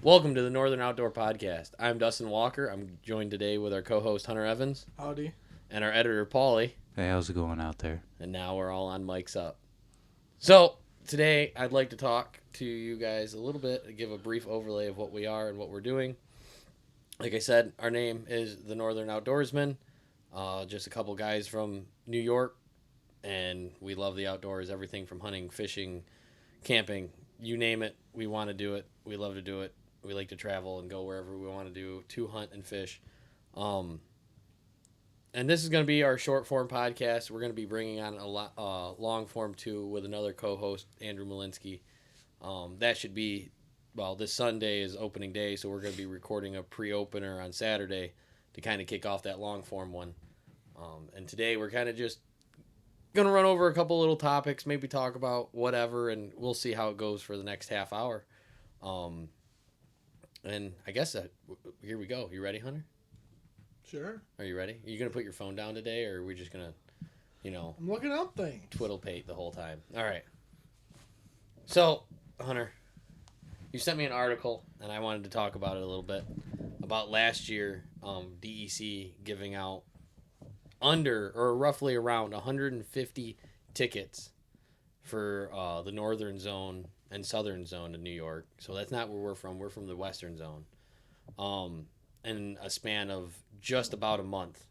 Welcome to the Northern Outdoor Podcast. I'm Dustin Walker. I'm joined today with our co-host Hunter Evans. Howdy. And our editor Paulie. Hey, how's it going out there? And now we're all on mics up. So today I'd like to talk to you guys a little bit, give a brief overlay of what we are and what we're doing. Like I said, our name is the Northern Outdoorsman. Just a couple guys from New York, and we love the outdoors. Everything from hunting, fishing, camping, you name it. We want to do it. We love to do it. We like to travel and go wherever we want to hunt and fish. And this is going to be our short form podcast. We're going to be bringing on a long form too with another co-host, Andrew Malinsky. That should be, this Sunday is opening day, so we're going to be recording a pre-opener on Saturday to kind of kick off that long form one. And today we're kind of just going to run over a couple little topics, maybe talk about whatever, and we'll see how it goes for the next half hour. And I guess here we go. You ready, Hunter? Sure. Are you ready? Are you going to put your phone down today, or are we just going to, I'm looking up things. Twiddle pate the whole time? All right. So, Hunter, you sent me an article, and I wanted to talk about it a little bit, about last year, DEC giving out roughly around 150 tickets for the northern zone and southern zone of New York. So that's not where we're from. We're from the western zone. In a span of just about a month.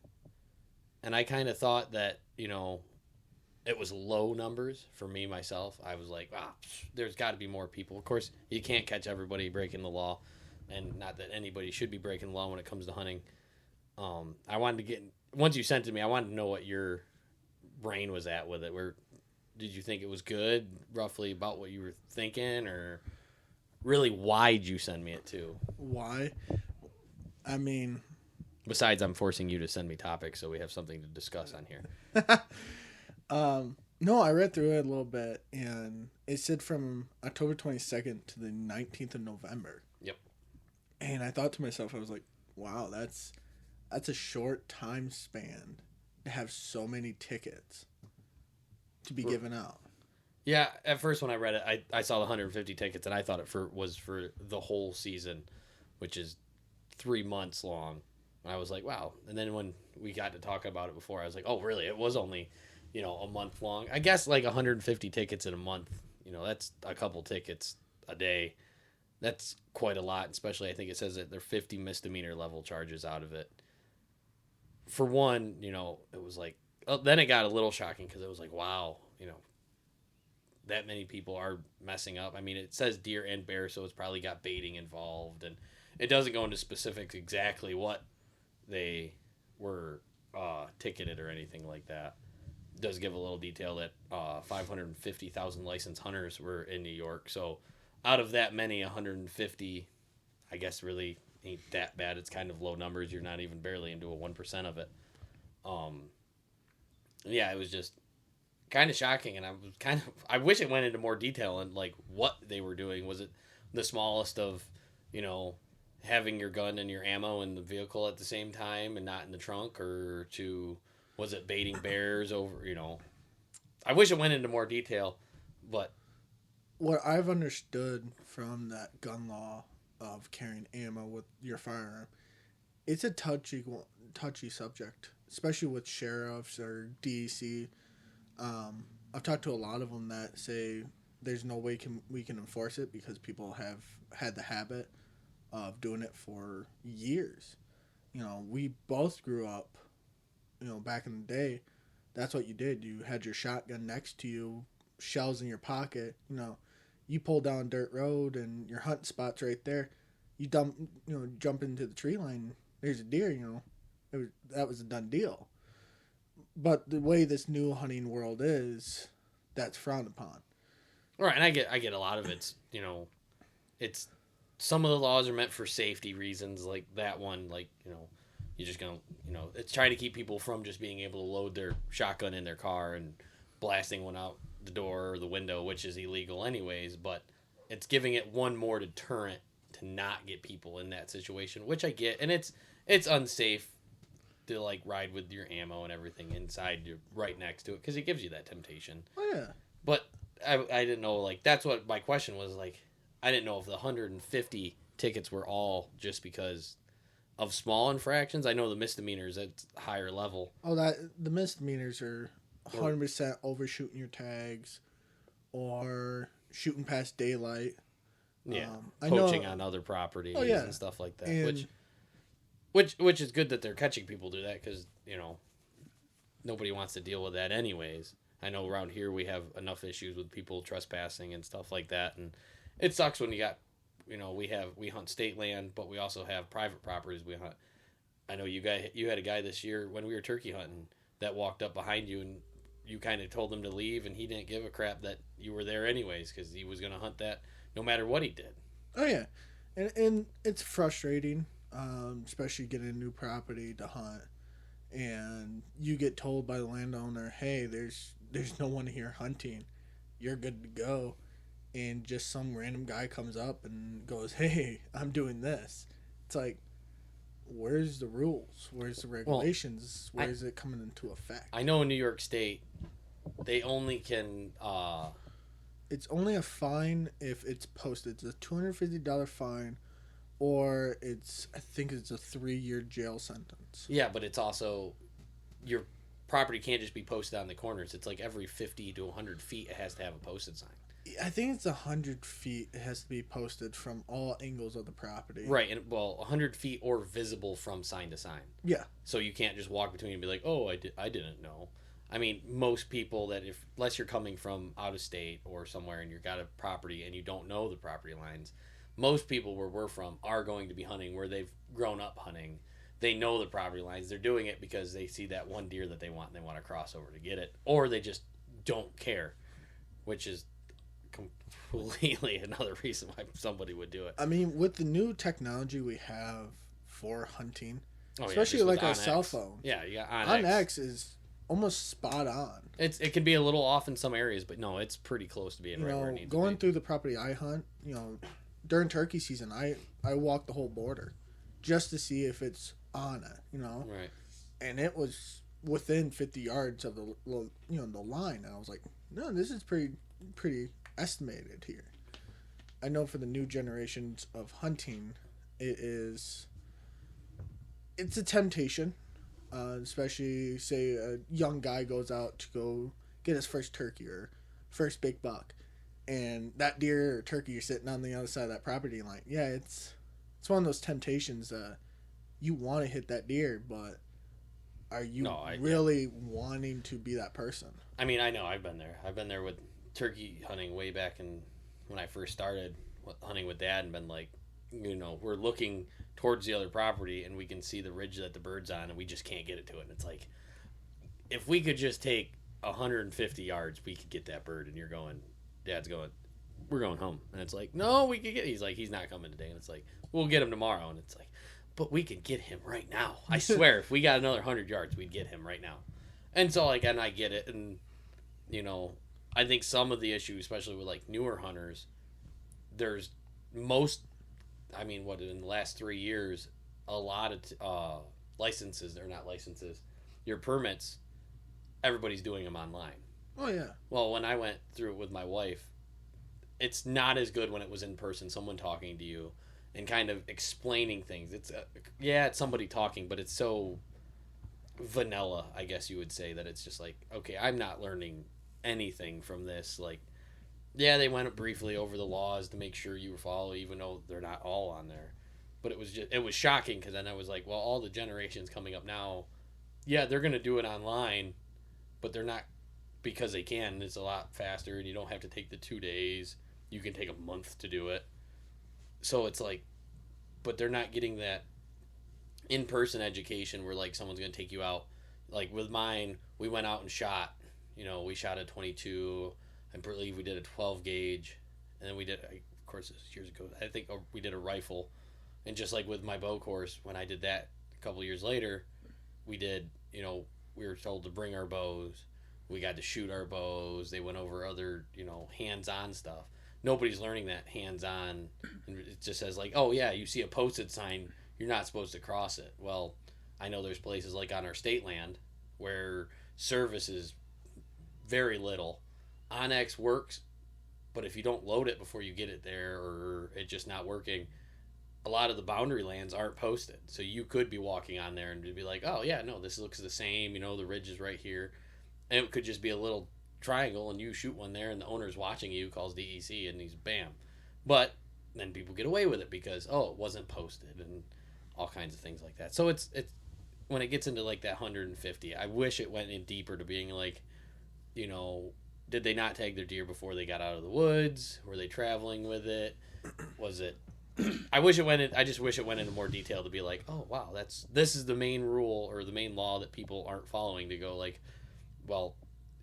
And I kind of thought that, it was low numbers for me, myself. I was like, there's got to be more people. Of course, you can't catch everybody breaking the law. And not that anybody should be breaking the law when it comes to hunting. I wanted to once you sent it to me, I wanted to know what your brain was at with it. Did you think it was good, roughly about what you were thinking, or really why'd you send me it to? Why? I mean... Besides, I'm forcing you to send me topics so we have something to discuss on here. No, I read through it a little bit, and it said from October 22nd to the 19th of November. Yep. And I thought to myself, I was like, wow, that's a short time span to have so many tickets to be given out. Yeah, at first when I read it, I saw the 150 tickets, and I thought it was for the whole season, which is 3 months long. And I was like, wow. And then when we got to talk about it before, I was like, oh, really? It was only, a month long. I guess like 150 tickets in a month, that's a couple tickets a day. That's quite a lot, especially I think it says that there are 50 misdemeanor level charges out of it. For one, it was like, then it got a little shocking because it was like, wow, that many people are messing up. I mean, it says deer and bear, so it's probably got baiting involved, and it doesn't go into specifics exactly what they were ticketed or anything like that. It does give a little detail that 550,000 licensed hunters were in New York, so out of that many, 150, I guess really ain't that bad. It's kind of low numbers. You're not even barely into a 1% of it. Yeah, it was just kind of shocking, and I wish it went into more detail and like what they were doing. Was it the smallest of, having your gun and your ammo in the vehicle at the same time and not in the trunk, or was it baiting bears over, I wish it went into more detail, but what I've understood from that gun law of carrying ammo with your firearm, it's a touchy subject, especially with sheriffs or DEC. I've talked to a lot of them that say there's no way we can enforce it because people have had the habit of doing it for years. We both grew up, back in the day. That's what you did. You had your shotgun next to you, shells in your pocket. You pull down dirt road and your hunting spot's right there. You jump into the tree line. There's a deer. That was a done deal. But the way this new hunting world is, that's frowned upon. Right, and I get a lot of it's, it's some of the laws are meant for safety reasons, like that one, like, you're just going to, it's trying to keep people from just being able to load their shotgun in their car and blasting one out the door or the window, which is illegal anyways, but it's giving it one more deterrent to not get people in that situation, which I get, and it's unsafe to like ride with your ammo and everything inside, you're right next to it, because it gives you that temptation. Oh yeah. But I didn't know, like, that's what my question was, like, I didn't know if the 150 tickets were all just because of small infractions. I know the misdemeanors at higher level. Oh, the misdemeanors are 100% overshooting your tags or shooting past daylight. Yeah, I poaching know, on other properties yeah. and stuff like that. And Which is good that they're catching people do that, because nobody wants to deal with that anyways. I know around here we have enough issues with people trespassing and stuff like that, and it sucks when you got, we hunt state land, but we also have private properties we hunt. I know you had a guy this year when we were turkey hunting that walked up behind you, and you kind of told him to leave, and he didn't give a crap that you were there anyways, because he was going to hunt that no matter what he did. oh yeah, and it's frustrating, especially getting a new property to hunt, and you get told by the landowner, "Hey, there's no one here hunting. You're good to go." And just some random guy comes up and goes, "Hey, I'm doing this." It's like, where's the rules? Where's the regulations? Where's it coming into effect? I know in New York State, they only can. It's only a fine if it's posted. It's a $250 fine, or I think it's a 3-year jail sentence. Yeah, but it's also, your property can't just be posted on the corners. It's like every 50 to 100 feet it has to have a posted sign. I think it's 100 feet. It has to be posted from all angles of the property. Right, and 100 feet or visible from sign to sign. Yeah. So you can't just walk between and be like, "Oh, I didn't know." I mean, most people that unless you're coming from out of state or somewhere and you've got a property and you don't know the property lines, most people where we're from are going to be hunting where they've grown up hunting. They know the property lines. They're doing it because they see that one deer that they want and they want to cross over to get it, or they just don't care, which is completely another reason why somebody would do it. I mean, with the new technology we have for hunting, Oh, especially yeah, like our OnX. cell phone. Yeah, OnX is almost spot on. It can be a little off in some areas, but no, it's pretty close to being right where it needs going to be. through the property I hunt, during turkey season, I walk the whole border just to see if it's on it, Right. And it was within 50 yards of the the line. And I was like, no, this is pretty estimated here. I know for the new generations of hunting, it's a temptation, especially say a young guy goes out to go get his first turkey or first big buck, and that deer or turkey are sitting on the other side of that property line. Yeah, it's one of those temptations. You want to hit that deer, but are you really wanting to be that person? I mean, I know I've been there. I've been there with turkey hunting way back when I first started hunting with Dad, and been like, we're looking towards the other property and we can see the ridge that the bird's on, and we just can't get it to it. And it's like, if we could just take 150 yards, we could get that bird. And Dad's going, we're going home. And it's like, no, we could get. He's like, he's not coming today. And it's like, we'll get him tomorrow. And it's like, but we could get him right now. I swear, if we got another 100 yards, we'd get him right now. And so, and I get it. And, I think some of the issues, especially with, newer hunters, there's in the last 3 years, a lot of licenses, they're not licenses, your permits, everybody's doing them online. Oh, yeah. Well, when I went through it with my wife, it's not as good when it was in person, someone talking to you and kind of explaining things. It's somebody talking, but it's so vanilla, I guess you would say, that it's just like, okay, I'm not learning anything from this. They went briefly over the laws to make sure you follow, even though they're not all on there. But it was shocking, because then I was like, well, all the generations coming up now, yeah, they're going to do it online, but they're not, because they can. It's a lot faster, and you don't have to take the 2 days. You can take a month to do it. So it's like, but they're not getting that in-person education where someone's going to take you out. With mine, we went out and shot. We shot a 22. I believe we did a 12 gauge, and then we did, of course, this was years ago, I think we did a rifle. And just like with my bow course, when I did that a couple years later, we did, we were told to bring our bows. We got to shoot our bows. They went over other, hands-on stuff. Nobody's learning that hands-on. And it just says oh yeah, you see a posted sign, you're not supposed to cross it. Well, I know there's places on our state land where service is very little. OnX works, but if you don't load it before you get it there, or it just not working, a lot of the boundary lands aren't posted. So you could be walking on there and be like, oh, yeah, no, this looks the same. You know, the ridge is right here. And it could just be a little triangle and you shoot one there and the owner's watching you, calls DEC, and he's bam. But then people get away with it because, oh, it wasn't posted and all kinds of things like that. So it's when it gets into like that 150, I wish it went in deeper to being like, you know, did they not tag their deer before they got out of the woods? Were they traveling with it? Was it? I just wish it went into more detail to be like, oh wow, this is the main rule or the main law that people aren't following. To go like, well,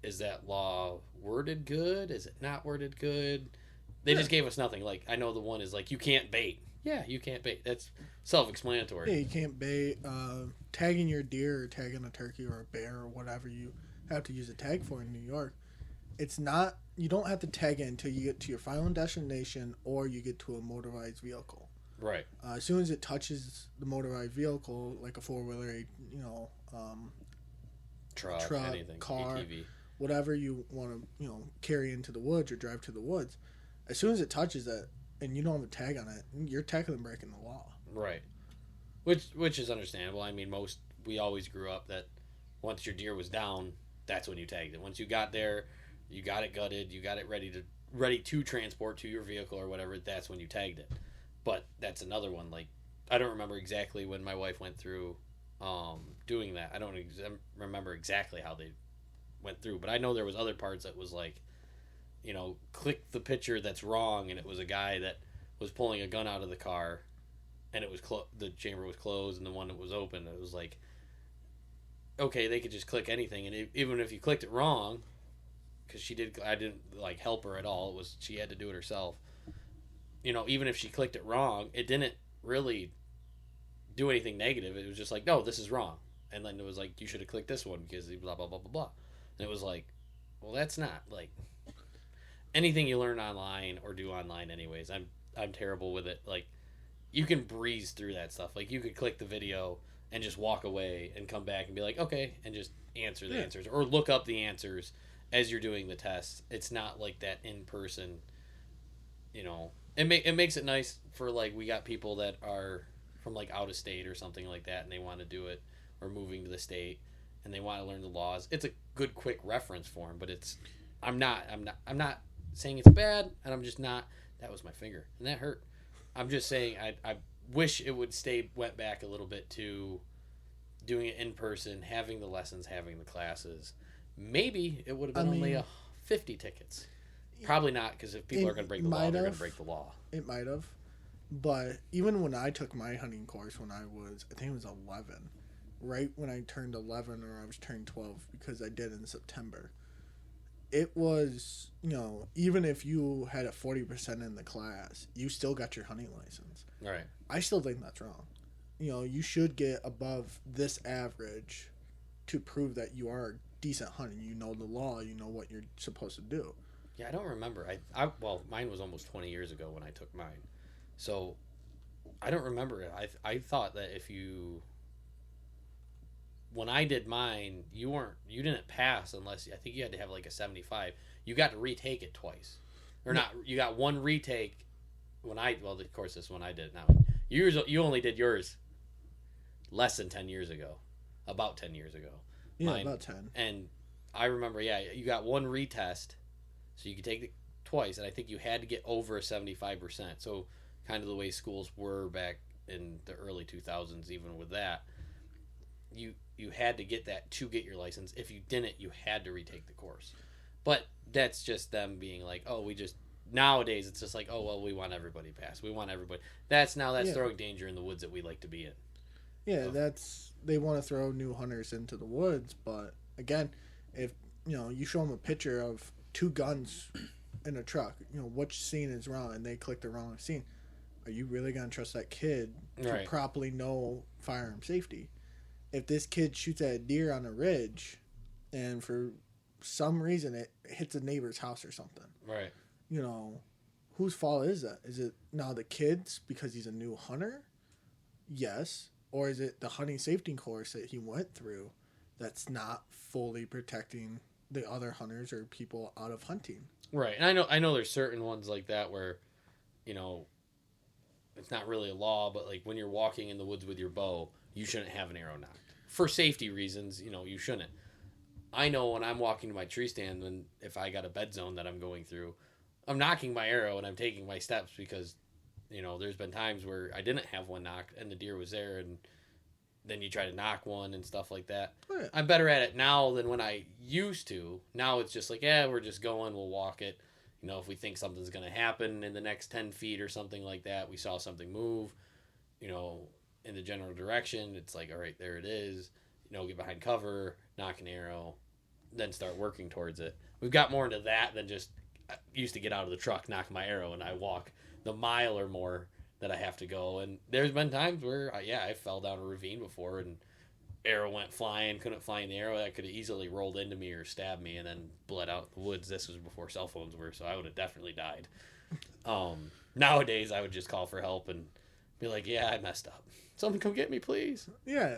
is that law worded good? Is it not worded good? They just gave us nothing. Like I know the one is like you can't bait. Yeah, you can't bait. That's self-explanatory. Yeah, you can't bait. Tagging your deer or tagging a turkey or a bear or whatever you have to use a tag for in New York. It's not, you don't have to tag it until you get to your final destination or you get to a motorized vehicle. Right. As soon as it touches the motorized vehicle, like a four-wheeler, Truck, anything, car, ATV. whatever you want to, carry into the woods or drive to the woods, as soon as it touches it and you don't have a tag on it, you're technically breaking the law. Right. Which is understandable. I mean, we always grew up that once your deer was down, that's when you tagged it. Once you got there, you got it gutted, you got it ready to transport to your vehicle or whatever, that's when you tagged it. But that's another one. Like, I don't remember exactly when my wife went through doing that. I don't remember exactly how they went through, but I know there was other parts that was like, click the picture that's wrong, and it was a guy that was pulling a gun out of the car, and it was the chamber was closed, and the one that was open, it was like, okay, they could just click anything, and even if you clicked it wrong, because I didn't like help her at all. She had to do it herself. Even if she clicked it wrong, it didn't really do anything negative. It was just like, no, this is wrong. And then it was like, you should have clicked this one because blah, blah, blah, blah, blah. And it was like, well, that's not like anything you learn online or do online anyways. I'm terrible with it. Like, you can breeze through that stuff. Like, you could click the video and just walk away and come back and be like, okay, and just answer the answers or look up the answers as you're doing the test. It's not like that in person. It makes it nice for like, we got people that are from like out of state or something like that, and they want to do it, or moving to the state, and they want to learn the laws. It's a good quick reference for them, but I'm not saying it's bad, and I'm just not. That was my finger, and that hurt. I'm just saying I wish it would went back a little bit to doing it in person, having the lessons, having the classes. Maybe it would have been only 50 tickets. Probably not, because if people are going to break the law, they're going to break the law. It might have. But even when I took my hunting course when I think it was 11, right when I turned 11 or I was turning 12, because I did in September, it was, even if you had a 40% in the class, you still got your hunting license. Right. I still think that's wrong. You should get above this average to prove that you are a decent hunter. You know the law. You know what you're supposed to do. Yeah, I don't remember. Well, mine was almost 20 years ago when I took mine. So, I don't remember it. I thought that when I did mine, you didn't pass unless, I think you had to have like a 75. You got to retake it twice. Or not, you got one retake of course this one I did now. You only did yours less than 10 years ago. About 10 years ago. Yeah, about 10. And I remember, you got one retest, so you could take it twice, and I think you had to get over 75%. So, kind of the way schools were back in the early 2000s, even with that, you had to get that to get your license. If you didn't, you had to retake the course. But that's just them being like, nowadays it's just like, oh, well, we want everybody to pass. We want everybody. That's throwing danger in the woods that we like to be in. Yeah, they want to throw new hunters into the woods, but again, if you show them a picture of two guns in a truck, which scene is wrong, and they click the wrong scene, are you really going to trust that kid to properly know firearm safety? If this kid shoots at a deer on a ridge and for some reason it hits a neighbor's house or something, right? Whose fault is that? Is it now the kid's because he's a new hunter? Yes. Or is it the hunting safety course that he went through that's not fully protecting the other hunters or people out of hunting? Right. And I know there's certain ones like that where, it's not really a law, but like when you're walking in the woods with your bow, you shouldn't have an arrow knocked. For safety reasons, you shouldn't. I know when I'm walking to my tree stand, and if I got a bed zone that I'm going through, I'm knocking my arrow and I'm taking my steps because, there's been times where I didn't have one knocked and the deer was there, and then you try to knock one and stuff like that. Oh, yeah. I'm better at it now than when I used to. Now it's just like, yeah, we're just going, we'll walk it. If we think something's going to happen in the next 10 feet or something like that, we saw something move, in the general direction, it's like, all right, there it is. Get behind cover, knock an arrow, then start working towards it. We've got more into that than just, I used to get out of the truck, knock my arrow, and I walk the mile or more that I have to go. And there's been times where, I fell down a ravine before and arrow went flying, couldn't find the arrow. That could have easily rolled into me or stabbed me and then bled out the woods. This was before cell phones were, so I would have definitely died. Nowadays, I would just call for help and be like, yeah, I messed up. Someone come get me, please. Yeah,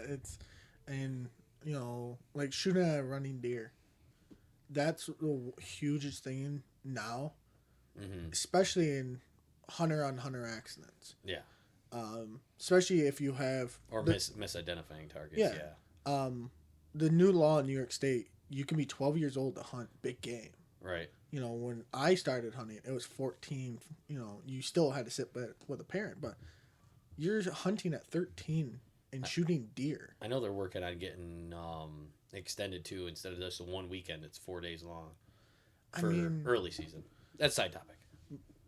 like shooting at a running deer. That's the hugest thing now, especially in hunter-on-hunter accidents. Yeah. Especially if you have... Or misidentifying targets, yeah. The new law in New York State, you can be 12 years old to hunt big game. Right. When I started hunting, it was 14. You still had to sit with a parent, but you're hunting at 13 and shooting deer. I know they're working on getting extended too. Instead of just 1 weekend, it's 4 days long for early season. That's side topic.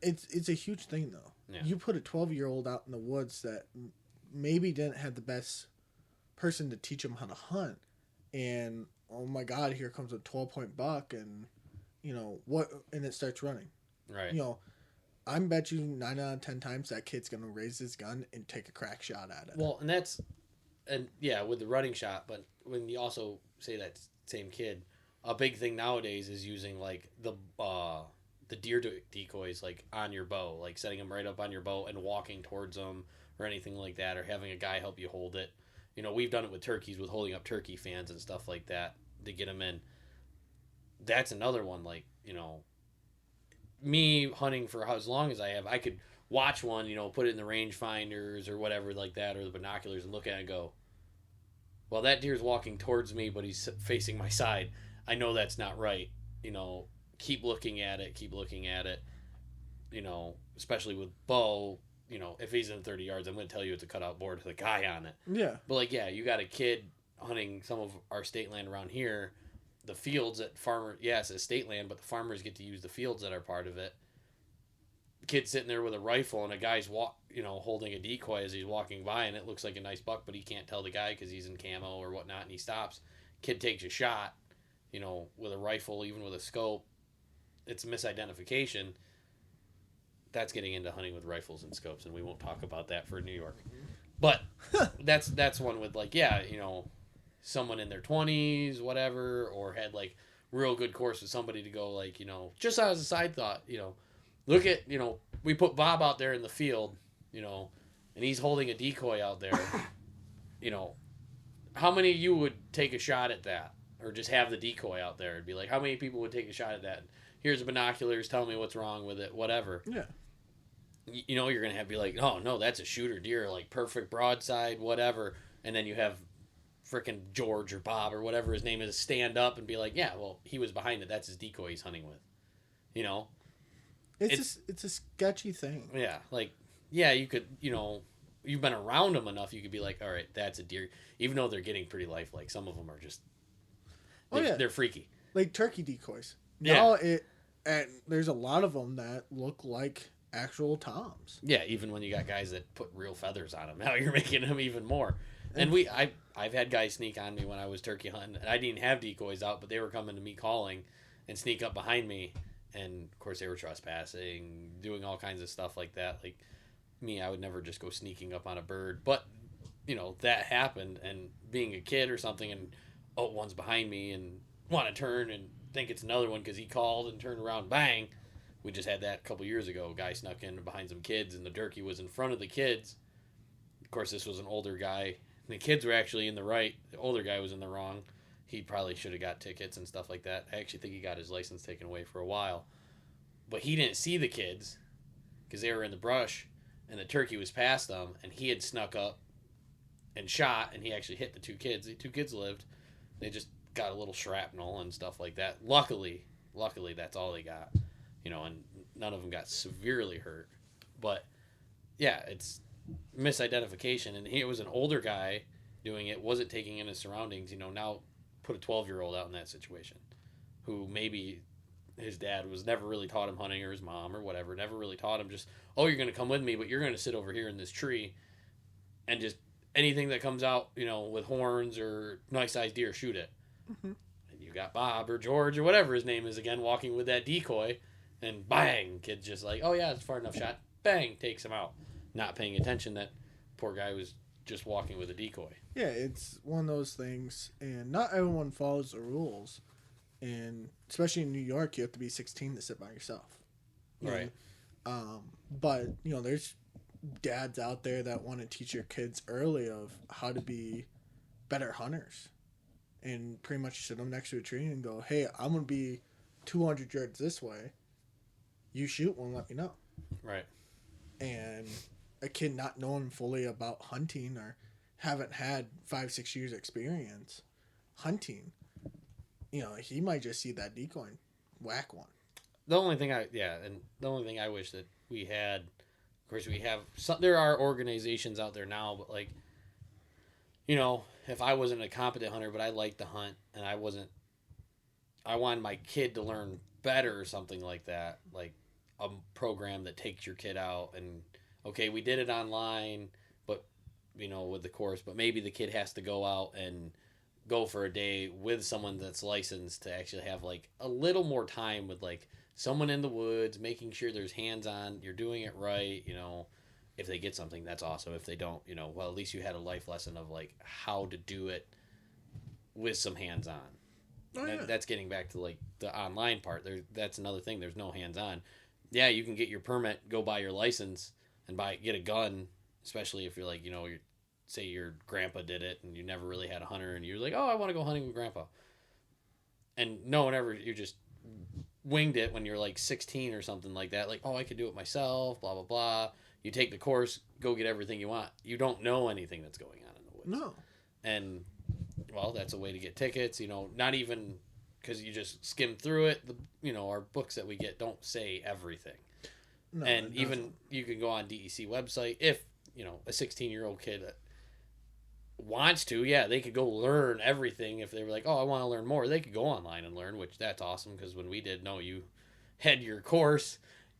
It's a huge thing though. Yeah. You put a 12-year-old out in the woods that maybe didn't have the best person to teach them how to hunt, and oh my God, here comes a 12-point buck, and and it starts running. Right. I bet you 9 out of 10 times that kid's gonna raise his gun and take a crack shot at it. Well, with the running shot, but when you also say that same kid, a big thing nowadays is using like the deer decoys like on your bow, like setting them right up on your bow and walking towards them or anything like that, or having a guy help you hold it. We've done it with turkeys, with holding up turkey fans and stuff like that to get them in. That's another one, like, me hunting for as long as I have, I could watch one, put it in the rangefinders or whatever like that, or the binoculars, and look at it and go, well, that deer's walking towards me, but he's facing my side. I know that's not right. Keep looking at it, especially with bow, if he's in 30 yards, I'm going to tell you it's a cutout board with a guy on it. Yeah. But like, yeah, you got a kid hunting some of our state land around here, the fields that it's state land, but the farmers get to use the fields that are part of it. Kid sitting there with a rifle and a guy's holding a decoy as he's walking by, and it looks like a nice buck, but he can't tell the guy because he's in camo or whatnot, and he stops. Kid takes a shot, with a rifle, even with a scope. It's misidentification. That's getting into hunting with rifles and scopes, and we won't talk about that for New York. But that's one with like, someone in their 20s, whatever, or had like real good course with somebody to go like, just as a side thought, look at, we put Bob out there in the field, and he's holding a decoy out there, how many of you would take a shot at that? Or just have the decoy out there and be like, how many people would take a shot at that? Here's the binoculars, tell me what's wrong with it, whatever. Yeah. You're going to have to be like, oh, no, that's a shooter deer, like perfect broadside, whatever. And then you have frickin' George or Bob or whatever his name is stand up and be like, yeah, well, he was behind it. That's his decoy he's hunting with. It's a sketchy thing. Yeah. Like, yeah, you could, you've been around them enough, you could be like, all right, that's a deer. Even though they're getting pretty lifelike. Some of them are just... They're freaky. Like turkey decoys. Yeah. Now and there's a lot of them that look like actual toms. Yeah, even when you got guys that put real feathers on them, now you're making them even more. And I've had guys sneak on me when I was turkey hunting, and I didn't have decoys out, but they were coming to me calling and sneak up behind me, and of course they were trespassing, doing all kinds of stuff like that. Like me, I would never just go sneaking up on a bird, but that happened, and being a kid or something, and one's behind me and want to turn and think it's another one because he called and turned around, bang. We just had that a couple years ago. A guy snuck in behind some kids, and the turkey was in front of the kids. Of course, this was an older guy. The kids were actually in the right. The older guy was in the wrong. He probably should have got tickets and stuff like that. I actually think he got his license taken away for a while. But he didn't see the kids because they were in the brush. and the turkey was past them, and he had snuck up and shot, and he actually hit the two kids. The two kids lived. They just got a little shrapnel and stuff like that. Luckily, that's all they got, and none of them got severely hurt. But yeah, it's misidentification, and he was an older guy doing it, wasn't taking in his surroundings. Now put a 12-year-old out in that situation, who maybe his dad was never really taught him hunting, or his mom or whatever never really taught him. Just, oh, you're going to come with me, but you're going to sit over here in this tree, and just anything that comes out, with horns or nice sized deer, shoot it. Mm-hmm. And you got Bob or George or whatever his name is again walking with that decoy, and bang, kid's just like, oh yeah, it's far enough shot, bang, takes him out, not paying attention that poor guy was just walking with a decoy. Yeah, it's one of those things, and not everyone follows the rules. And especially in New York, you have to be 16 to sit by yourself. Right. But, there's dads out there that want to teach your kids early of how to be better hunters. And pretty much sit them next to a tree and go, hey, I'm going to be 200 yards this way. You shoot one, let me know. Right. And a kid not knowing fully about hunting or haven't had 5-6 years experience hunting, he might just see that decoy and whack one. The only thing I wish that we had, of course we have there are organizations out there now, but like, if I wasn't a competent hunter, but I liked to hunt, and I wanted my kid to learn better or something like that, like a program that takes your kid out and, okay, we did it online, but, with the course, but maybe the kid has to go out and go for a day with someone that's licensed to actually have like a little more time with like someone in the woods, making sure there's hands on, you're doing it right. If they get something, that's awesome. If they don't, well, at least you had a life lesson of like how to do it with some hands on. Oh, yeah. That's getting back to like the online part. That's another thing. There's no hands on. Yeah, you can get your permit, go buy your license, and get a gun, especially if you're like, say your grandpa did it and you never really had a hunter and you're like, oh, I want to go hunting with grandpa. And no one ever, you just winged it when you're like 16 or something like that. Like, oh, I could do it myself, blah, blah, blah. You take the course, go get everything you want. You don't know anything that's going on in the woods. No. And, well, that's a way to get tickets, not even because you just skim through it. Our books that we get don't say everything. No, and even you can go on DEC website if, a 16-year-old kid wants to, yeah, they could go learn everything. If they were like, oh, I want to learn more, they could go online and learn, which that's awesome, because when we did, you had your course,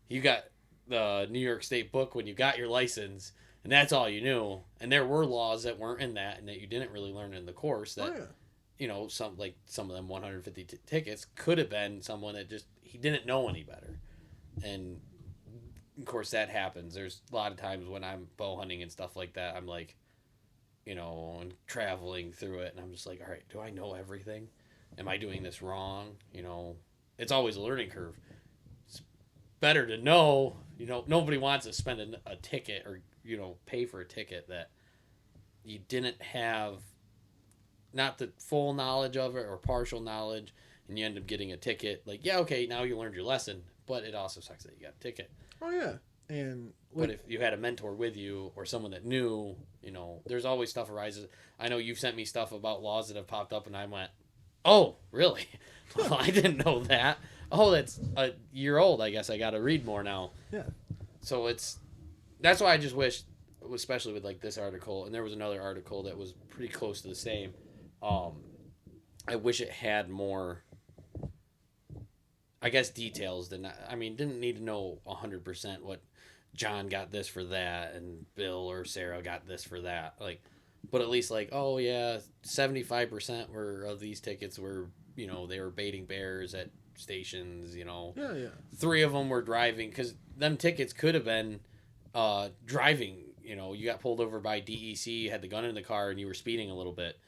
you got the New York State book when you got your license, and that's all you knew. And there were laws that weren't in that and that you didn't really learn in the course that, some of them 150 tickets could have been someone that just, he didn't know any better. And of course that happens. There's a lot of times when I'm bow hunting and stuff like that, I'm like, and traveling through it, and I'm just like, all right, do I know everything? Am I doing this wrong? It's always a learning curve. It's better to know, nobody wants to spend a ticket or, pay for a ticket that you didn't have not the full knowledge of it or partial knowledge, and you end up getting a ticket. Like, yeah, okay, now you learned your lesson, but it also sucks that you got a ticket. Oh, yeah. And but if you had a mentor with you or someone that knew, there's always stuff arises. I know you've sent me stuff about laws that have popped up, and I went, oh, really? Well, I didn't know that. Oh, that's a year old. I guess I got to read more now. Yeah. So that's why I just wish, especially with like this article, and there was another article that was pretty close to the same. I wish it had more, I guess, details didn't need to know 100% what John got this for that and Bill or Sarah got this for that. Like, but at least like, oh yeah, 75% of these tickets were, they were baiting bears at stations, Yeah, yeah. 3 of them were driving, because them tickets could have been driving. You got pulled over by DEC, you had the gun in the car, and you were speeding a little bit.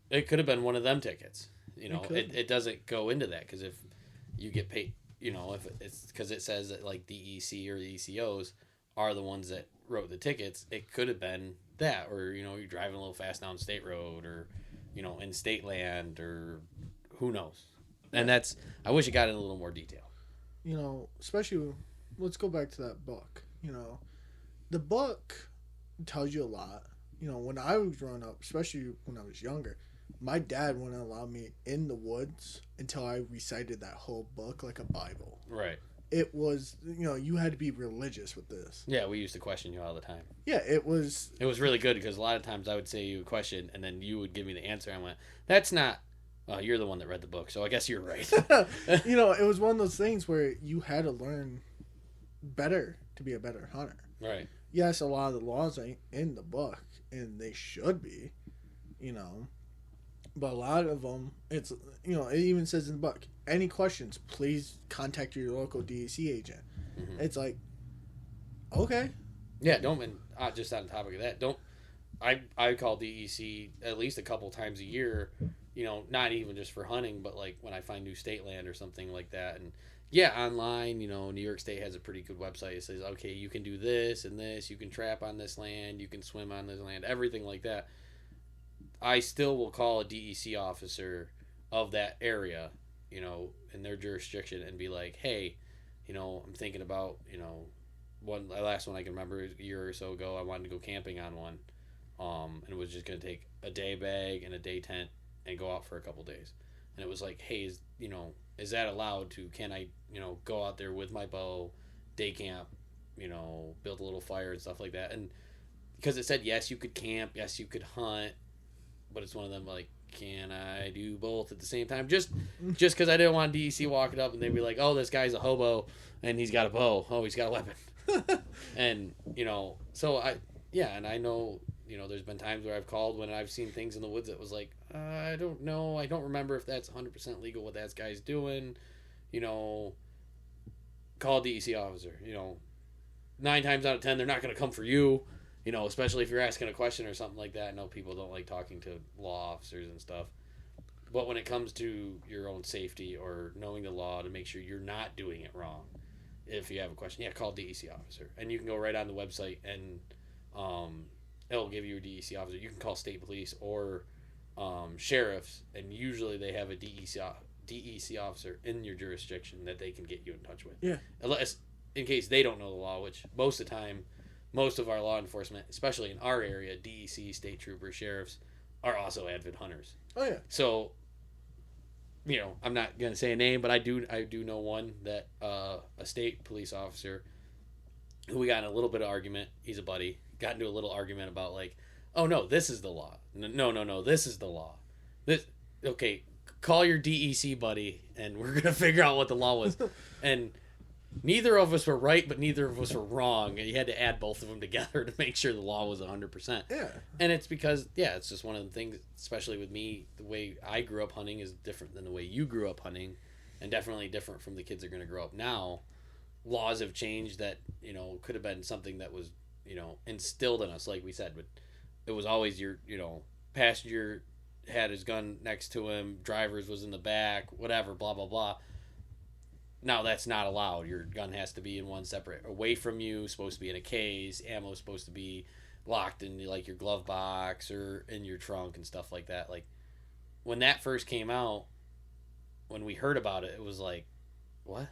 It could have been one of them tickets. It doesn't go into that, because if you get paid, if it's because it says that like DEC or the ECOs are the ones that wrote the tickets, it could have been that, or you're driving a little fast down state road, or in state land, or who knows. And I wish it got in a little more detail. Especially, let's go back to that book. the book tells you a lot. You know, when I was growing up, especially when I was younger, my dad wouldn't allow me in the woods until I recited that whole book like a Bible. Right. It was, you know, you had to be religious with this. Yeah, we used to question you all the time. Yeah, it was. It was really good because a lot of times I would say you a question and then you would give me the answer. I went, "That's not." Well, you're the one that read the book, so I guess you're right. You know, it was one of those things where you had to learn better to be a better hunter. Right. Yes, a lot of the laws ain't in the book, and they should be, you know. But a lot of them, it's, you know, it even says in the book, any questions, please contact your local DEC agent. Mm-hmm. It's like, okay. Yeah, don't, and just on the topic of that, don't, I call DEC at least a couple times a year, you know, not even just for hunting, but like when I find new state land or something like that. And yeah, online, you know, New York State has a pretty good website. It says, okay, you can do this and this, you can trap on this land, you can swim on this land, everything like that. I still will call a DEC officer of that area, you know, in their jurisdiction and be like, hey, you know, I'm thinking about, you know, the last one I can remember a year or so ago, I wanted to go camping on one. And it was just going to take a day bag and a day tent and go out for a couple days. And it was like, hey, is that allowed to, can I, you know, go out there with my bow, day camp, you know, build a little fire and stuff like that. And because it said, yes, you could camp, yes, you could hunt, but it's one of them like, can I do both at the same time? Just because I didn't want DEC walking up and they'd be like, oh, this guy's a hobo and he's got a bow. Oh, he's got a weapon. And, you know, so and I know, you know, there's been times where I've called when I've seen things in the woods that was like, I don't know. I don't remember if that's 100% legal what that guy's doing. You know, call a DEC officer. You know, 9 times out of 10, they're not going to come for you. You know, especially if you're asking a question or something like that. I know people don't like talking to law officers and stuff. But when it comes to your own safety or knowing the law to make sure you're not doing it wrong, if you have a question, yeah, call a DEC officer. And you can go right on the website and it'll give you a DEC officer. You can call state police or sheriffs, and usually they have a DEC officer in your jurisdiction that they can get you in touch with. Yeah. Unless, in case they don't know the law, which most of the time, most of our law enforcement, especially in our area, DEC, state troopers, sheriffs, are also avid hunters. Oh, yeah. So, you know, I'm not going to say a name, but I do know one that a state police officer who we got in a little bit of argument. He's a buddy. Got into a little argument about like, oh no, this is the law. No, this is the law. Okay, call your DEC buddy, and we're gonna figure out what the law was. And neither of us were right, but neither of us were wrong. And you had to add both of them together to make sure the law was 100%. Yeah. And it's because, yeah, it's just one of the things, especially with me, the way I grew up hunting is different than the way you grew up hunting, and definitely different from the kids that are going to grow up now. Laws have changed that, you know, could have been something that was, you know, instilled in us, like we said, but it was always your, you know, passenger had his gun next to him, driver's was in the back, whatever, blah, blah, blah. Now that's not allowed. Your gun has to be in one separate, away from you, supposed to be in a case, ammo's supposed to be locked in like your glove box or in your trunk and stuff like that. Like when that first came out, when we heard about it, it was like, what?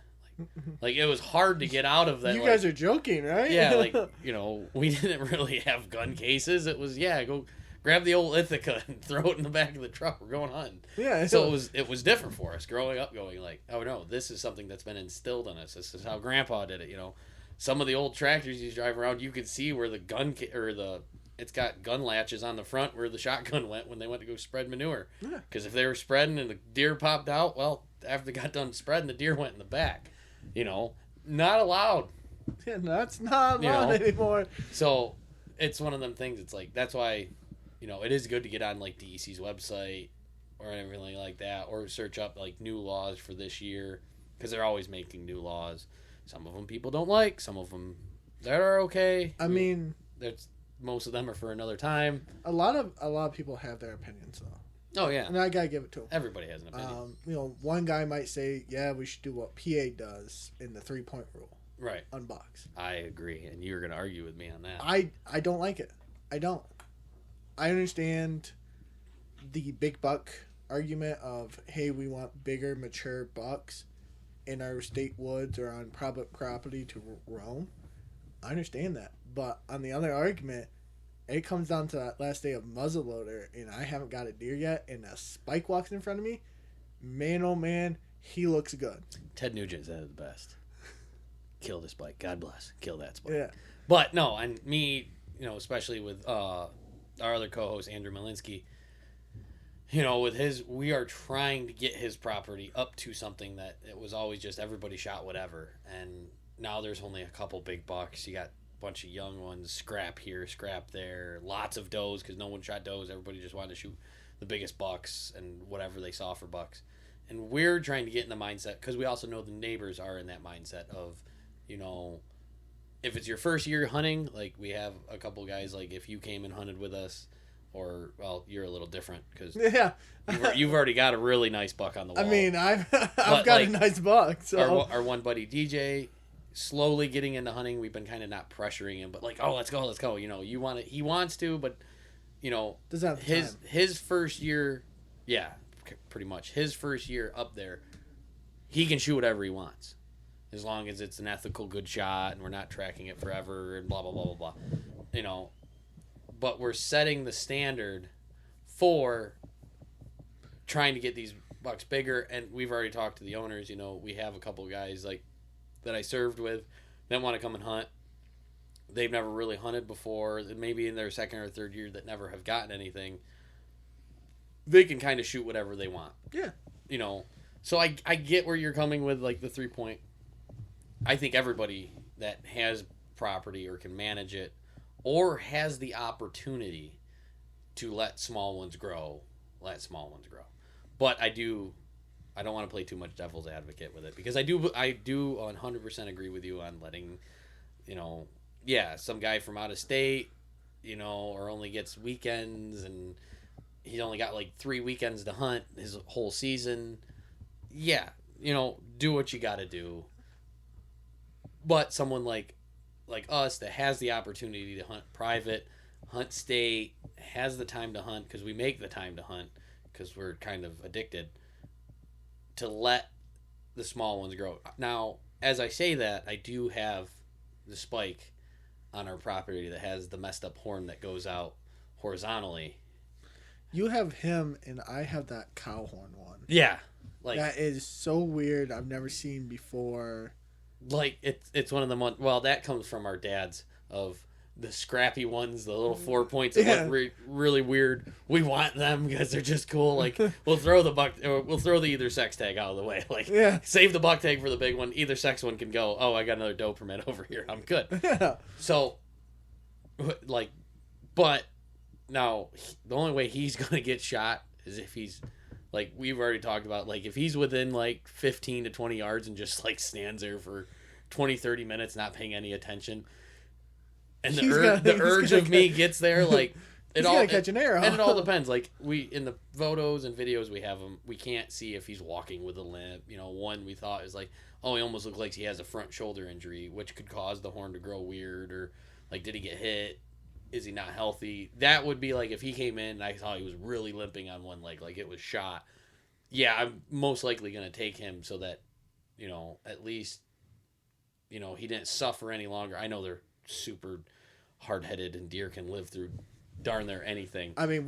Like it was hard to get out of that. You like, guys are joking, right? Yeah, like, you know, we didn't really have gun cases. It was, yeah, go grab the old Ithaca and throw it in the back of the truck. We're going hunting. Yeah. So it was different for us growing up, going like, oh no, this is something that's been instilled in us. This is how Grandpa did it. You know, some of the old tractors you drive around, you could see where the gun it's got gun latches on the front where the shotgun went when they went to go spread manure. Yeah. Because if they were spreading and the deer popped out, well, after they got done spreading, the deer went in the back. You know, not allowed. Yeah, that's not allowed anymore. So it's one of them things. It's like, that's why, you know, it is good to get on like DEC's website or anything like that, or search up like new laws for this year, because they're always making new laws. Some of them people don't like, some of them that are okay. I mean, there's most of them are for another time. A lot of people have their opinions though. Oh yeah, and I gotta give it to them. Everybody has an opinion. You know, one guy might say, "Yeah, we should do what PA does in the 3-point rule." Right. Unbox. I agree, and you're gonna argue with me on that. I don't like it. I don't. I understand the big buck argument of, hey, we want bigger, mature bucks in our state woods or on public property to roam. I understand that, But on the other argument, it comes down to that last day of muzzleloader, and I haven't got a deer yet, and a spike walks in front of me. Man, oh man, he looks good. Ted Nugent's at the best. Kill the spike. God bless. Kill that spike. Yeah. But no, and me, especially with our other co-host Andrew Malinsky, with we are trying to get his property up to something that it was always just everybody shot whatever, and now there's only a couple big bucks. You got a bunch of young ones, scrap here, scrap there, lots of does because no one shot does. Everybody just wanted to shoot the biggest bucks and whatever they saw for bucks. And we're trying to get in the mindset because we also know the neighbors are in that mindset of, if it's your first year hunting, like we have a couple guys, like if you came and hunted with us, or, well, you're a little different because you've already got a really nice buck on the wall. I mean, I've got a nice buck. So our one buddy DJ, slowly getting into hunting. We've been kind of not pressuring him, but like, oh, let's go. You want it. He wants to, but doesn't have his first year, yeah, pretty much his first year up there, he can shoot whatever he wants, as long as it's an ethical, good shot, and we're not tracking it forever, and blah blah blah blah blah. But we're setting the standard for trying to get these bucks bigger, and we've already talked to the owners. We have a couple guys like that I served with that want to come and hunt. They've never really hunted before, maybe in their second or third year that never have gotten anything. They can kind of shoot whatever they want. Yeah. So I get where you're coming with like the 3-point. I think everybody that has property or can manage it or has the opportunity to let small ones grow. But I don't want to play too much devil's advocate with it because I do 100% agree with you on letting, some guy from out of state, or only gets weekends and he's only got like 3 weekends to hunt his whole season. Yeah, do what you got to do. But someone like us that has the opportunity to hunt private, hunt state, has the time to hunt because we make the time to hunt because we're kind of addicted, to let the small ones grow. Now, as I say that, I do have the spike on our property that has the messed up horn that goes out horizontally. You have him, and I have that cow horn one. Yeah. That is so weird. I've never seen before. It's one of the well, that comes from our dads of the scrappy ones, the little 4 points that look really weird. We want them because they're just cool. Like we'll throw the either sex tag out of the way. Save the buck tag for the big one. Either sex one can go. Oh, I got another doe permit over here. I'm good. Yeah. So, but now the only way he's gonna get shot is if he's like we've already talked about. Like if he's within like 15 to 20 yards and just like stands there for 20-30 minutes not paying any attention. And the urge of me gets there, like he's gonna catch an arrow. And it all depends. Like we in the photos and videos we have him, we can't see if he's walking with a limp. One we thought is like, oh, he almost looks like he has a front shoulder injury, which could cause the horn to grow weird, or like did he get hit? Is he not healthy? That would be like if he came in and I saw he was really limping on one leg, like it was shot. Yeah, I'm most likely gonna take him so that, at least, he didn't suffer any longer. I know they're super hard-headed and deer can live through darn near anything. I mean,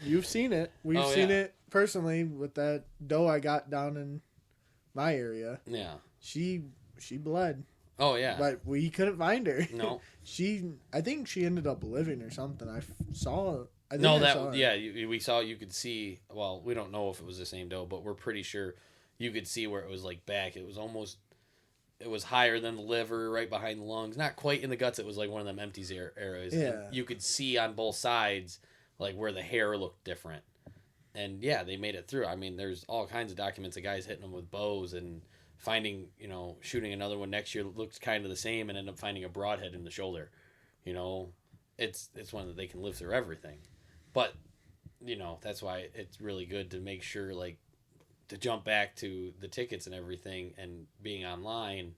you've seen it. We've seen it personally with that doe I got down in my area. Yeah. She bled. Oh yeah. But we couldn't find her. No. I think she ended up living or something. I saw we saw, you could see, well, we don't know if it was the same doe, but we're pretty sure you could see where it was like back. It was higher than the liver, right behind the lungs. Not quite in the guts. It was like one of them empties areas. Yeah. And you could see on both sides, like where the hair looked different. And yeah, they made it through. I mean, there's all kinds of documents of guys hitting them with bows and finding, shooting another one next year that looks kind of the same and end up finding a broadhead in the shoulder. It's one that they can live through everything. But, that's why it's really good to make sure, like, to jump back to the tickets and everything and being online,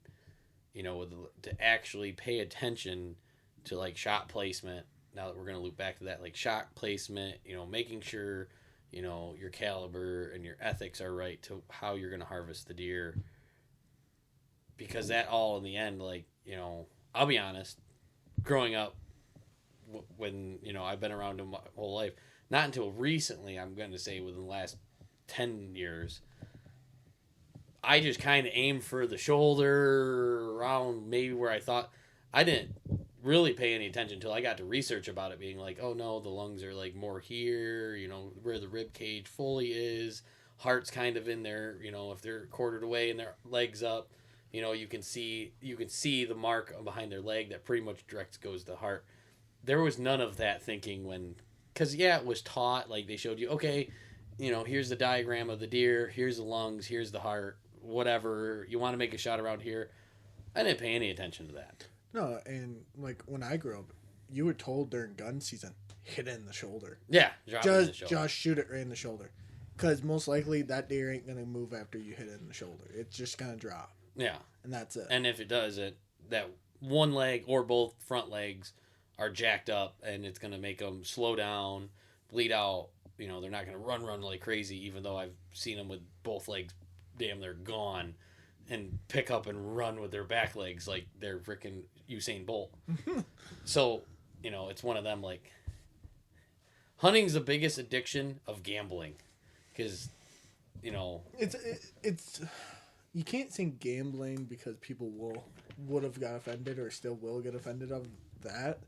to actually pay attention to like shot placement. Now that we're going to loop back to that, like shot placement, making sure, your caliber and your ethics are right to how you're going to harvest the deer. Because that all in the end, like, I'll be honest, growing up, when I've been around him my whole life, not until recently, I'm going to say within the last 10 years, I just kind of aimed for the shoulder around maybe where I thought. I didn't really pay any attention until I got to research about it, being like, oh no, the lungs are like more here, where the rib cage fully is, heart's kind of in there, if they're quartered away and their legs up, you can see the mark behind their leg that pretty much direct goes to the heart. There was none of that thinking because it was taught, like they showed you, okay, here's the diagram of the deer, here's the lungs, here's the heart, whatever, you want to make a shot around here. I didn't pay any attention to that. No, and like when I grew up, you were told during gun season, hit it in the shoulder. Yeah, drop it in the shoulder. Just shoot it right in the shoulder. Because most likely that deer ain't going to move after you hit it in the shoulder. It's just going to drop. Yeah. And that's it. And if it does, that one leg or both front legs are jacked up, and it's going to make them slow down, bleed out. They're not going to run like crazy, even though I've seen them with both legs damn near gone and pick up and run with their back legs like they're freaking Usain Bolt. So, it's one of them, like, hunting's the biggest addiction of gambling. Because, It's you can't say gambling because people would have got offended or still will get offended of that,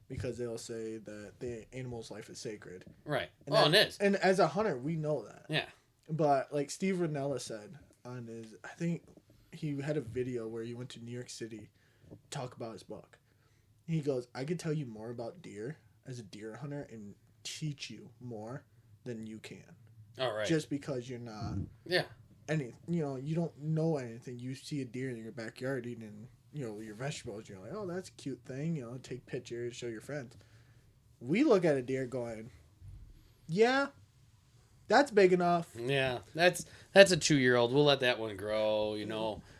because they'll say that the animal's life is sacred. Right. And it is. And as a hunter, we know that. Yeah. But like Steve Ranella said on his, I think he had a video where he went to New York City to talk about his book. He goes, I could tell you more about deer as a deer hunter and teach you more than you can. All right. Just because you're not. Yeah. You don't know anything. You see a deer in your backyard eating, your vegetables. You're like, oh, that's a cute thing. Take pictures, show your friends. We look at a deer going, yeah, that's big enough. Yeah, that's a 2-year-old. We'll let that one grow.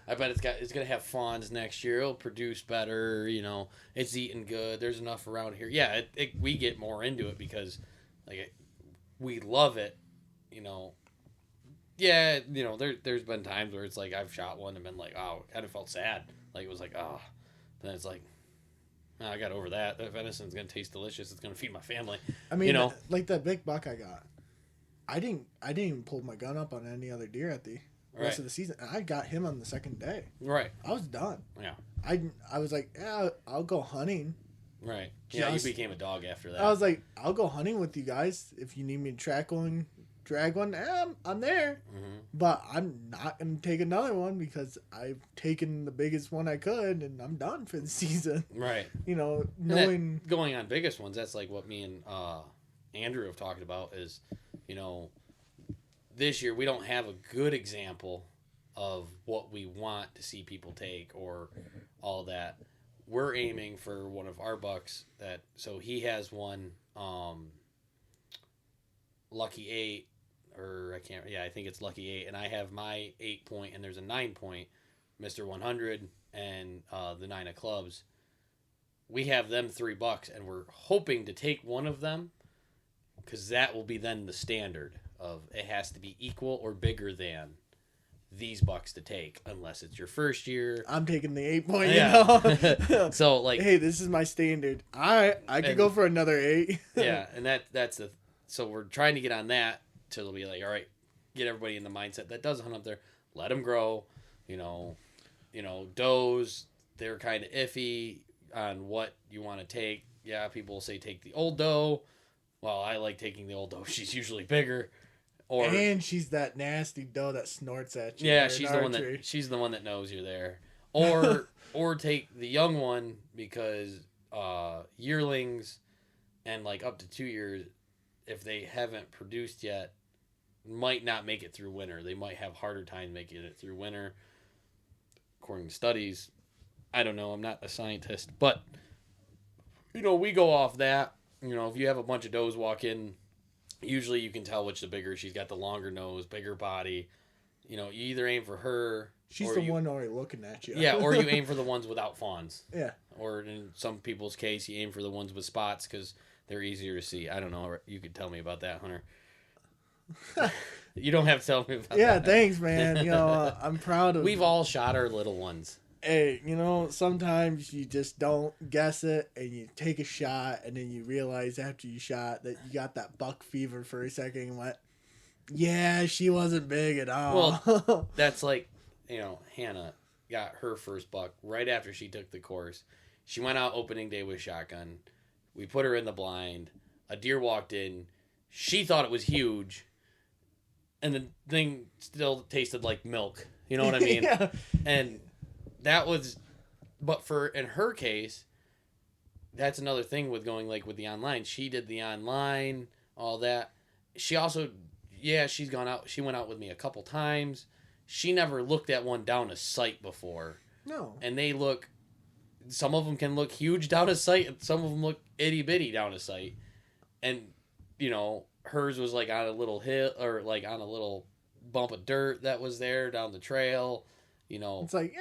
I bet it's gonna have fawns next year. It'll produce better. It's eating good. There's enough around here. Yeah, we get more into it because, like, we love it. Yeah, there's been times where it's like I've shot one and been like, oh, kind of felt sad. Like, it was like, oh. Then it's like, oh, I got over that. That venison's going to taste delicious. It's going to feed my family. I mean, like that big buck I got. I didn't even pull my gun up on any other deer at the rest of the season. And I got him on the second day. Right. I was done. Yeah. I was like, yeah, I'll go hunting. Right. Yeah, you became a dog after that. I was like, I'll go hunting with you guys. If you need me to drag one, I'm there. Mm-hmm. But I'm not going to take another one because I've taken the biggest one I could and I'm done for the season. Right. Knowing... going on biggest ones, that's like what me and Andrew have talked about is, this year we don't have a good example of what we want to see people take or all that. We're aiming for one of our bucks so he has one, Lucky 8, or I think it's Lucky 8, and I have my 8 point, and there's a 9 point, Mr. 100, and the 9 of clubs. We have them 3 bucks, and we're hoping to take one of them, because that will be then the standard of it has to be equal or bigger than these bucks to take, unless it's your first year. I'm taking the 8 point, yeah. So, like, hey, this is my standard. I could go for another 8. Yeah, and that's so we're trying to get on that till it'll be like, all right, get everybody in the mindset that does hunt up there, let them grow. Does, they're kind of iffy on what you want to take. Yeah, people will say take the old doe. Well, I like taking the old doe. She's usually bigger. And she's that nasty doe that snorts at you. Yeah, she's the one that knows you're there. Or take the young one, because yearlings and like up to 2 years, if they haven't produced yet, might not make it through winter. They might have harder time making it through winter, according to studies. I don't know. I'm not a scientist, but we go off that. If you have a bunch of does walk in, usually you can tell which the bigger. She's got the longer nose, bigger body. You either aim for her. She's the one already looking at you. Yeah, or you aim for the ones without fawns. Yeah. Or in some people's case, you aim for the ones with spots because they're easier to see. I don't know. You could tell me about that, Hunter. You don't have to tell me about that. Yeah, thanks, man. I'm proud of... We've all shot our little ones. Hey, sometimes you just don't guess it and you take a shot and then you realize after you shot that you got that buck fever for a second and went, yeah, she wasn't big at all. Well, that's like, Hannah got her first buck right after she took the course. She went out opening day with shotgun. We put her in the blind. A deer walked in. She thought it was huge. And the thing still tasted like milk. You know what I mean? Yeah. And that was, but in her case, that's another thing with going like with the online. She did the online, all that. She also, she went out with me a couple times. She never looked at one down a sight before. No. And some of them can look huge down a sight, and some of them look itty bitty down a sight. And, hers was like on a little hill or like on a little bump of dirt that was there down the trail. It's like,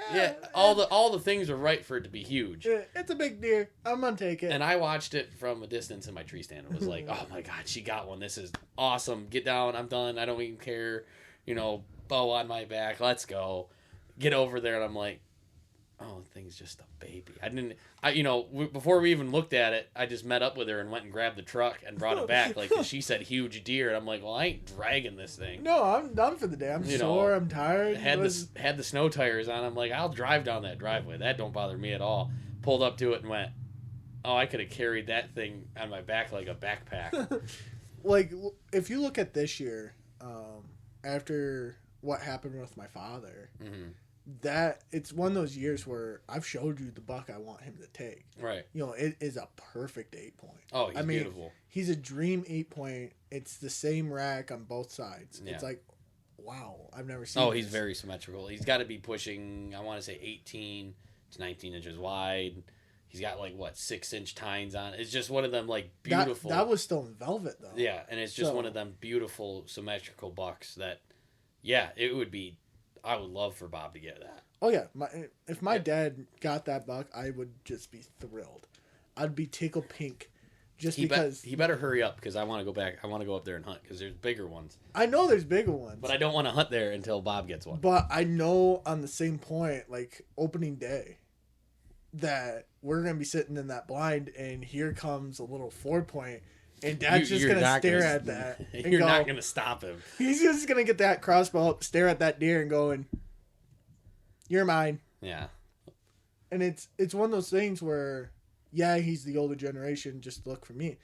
all the things are right for it to be huge. It's a big deer. I'm gonna take it. And I watched it from a distance in my tree stand. It was like, oh my god, she got one. This is awesome. Get down. I'm done. I don't even care. Bow on my back. Let's go. Get over there, and I'm like, oh, the thing's just a baby. Before we even looked at it, I just met up with her and went and grabbed the truck and brought it back. Like, 'cause she said huge deer, and I'm like, well, I ain't dragging this thing. No, I'm done for the day. I'm sore. I'm tired. Had the snow tires on. I'm like, I'll drive down that driveway. That don't bother me at all. Pulled up to it and went, oh, I could have carried that thing on my back like a backpack. Like, if you look at this year, after what happened with my father, that it's one of those years where I've showed you the buck I want him to take. Right. It is a perfect 8-point. Oh, he's beautiful. He's a dream 8-point. It's the same rack on both sides. Yeah. It's like, wow, I've never seen Oh, he's very symmetrical. He's got to be pushing, I want to say 18 to 19 inches wide. He's got 6-inch tines on. It's just one of them beautiful. That was still in velvet though. Yeah, and it's just one of them beautiful symmetrical bucks that, it would be. I would love for Bob to get that. Oh yeah, if my dad got that buck, I would just be thrilled. I'd be tickled pink, because he better hurry up because I want to go back. I want to go up there and hunt because there's bigger ones. I know there's bigger ones, but I don't want to hunt there until Bob gets one. But I know on the same point, opening day, that we're gonna be sitting in that blind, and here comes a little 4-point. And Dad's just going to stare at that. You're not going to stop him. He's just going to get that crossbow up, stare at that deer and going, you're mine. Yeah. And it's one of those things where, he's the older generation, just look for me.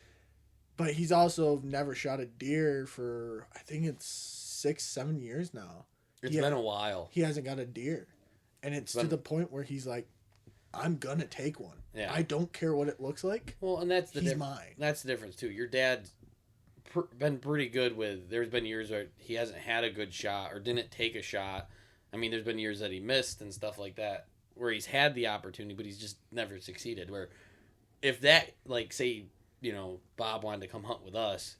But he's also never shot a deer for, I think it's 6-7 years now. It's been a while. He hasn't got a deer. And it's to the point where he's like, I'm going to take one. Yeah. I don't care what it looks like. Well, and that's he's mine. That's the difference, too. Your dad's been pretty good with... There's been years where he hasn't had a good shot or didn't take a shot. I mean, there's been years that he missed and stuff like that where he's had the opportunity, but he's just never succeeded. Where if that, say, Bob wanted to come hunt with us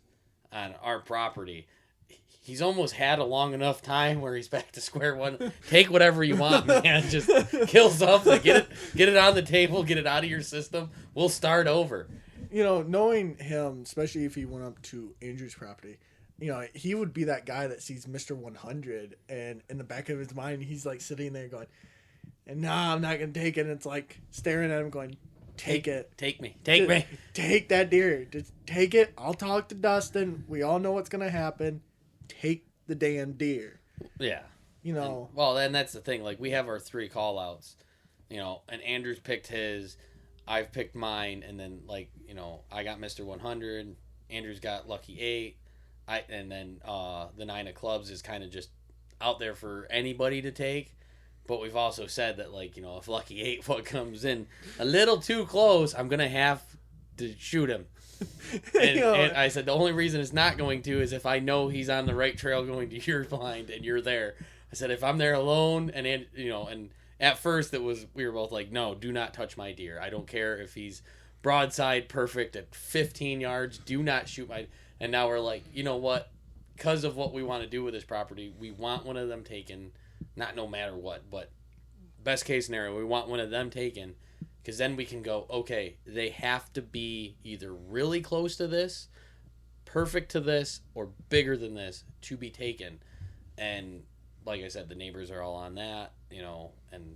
on our property... He's almost had a long enough time where he's back to square one. Take whatever you want, man. Just kill something. Get it on the table. Get it out of your system. We'll start over. Knowing him, especially if he went up to Andrew's property, he would be that guy that sees Mr. 100, and in the back of his mind, he's sitting there going, "And nah, I'm not gonna take it." And it's staring at him, going, "Take it. Take me. Take me. Take that deer. Just take it. I'll talk to Dustin. We all know what's gonna happen. Take the damn deer." Yeah. And that's the thing. We have our 3 call outs, and Andrew's picked his, I've picked mine, and then I got Mr. 100, Andrew's got Lucky 8, and then the 9 of clubs is kind of just out there for anybody to take. But we've also said that if Lucky 8 comes in a little too close, I'm gonna have to shoot him. And I said the only reason it's not going to is if I know he's on the right trail going to your blind and you're there. I said if I'm there alone and at first we were both like, no, do not touch my deer. I don't care if he's broadside perfect at 15 yards. Do not shoot my. And now we're like, you know what? Because of what we want to do with this property, we want one of them taken. Not no matter what, but best case scenario, we want one of them taken. Because then we can go, okay, they have to be either really close to this, perfect to this, or bigger than this to be taken. And like I said, the neighbors are all on that, and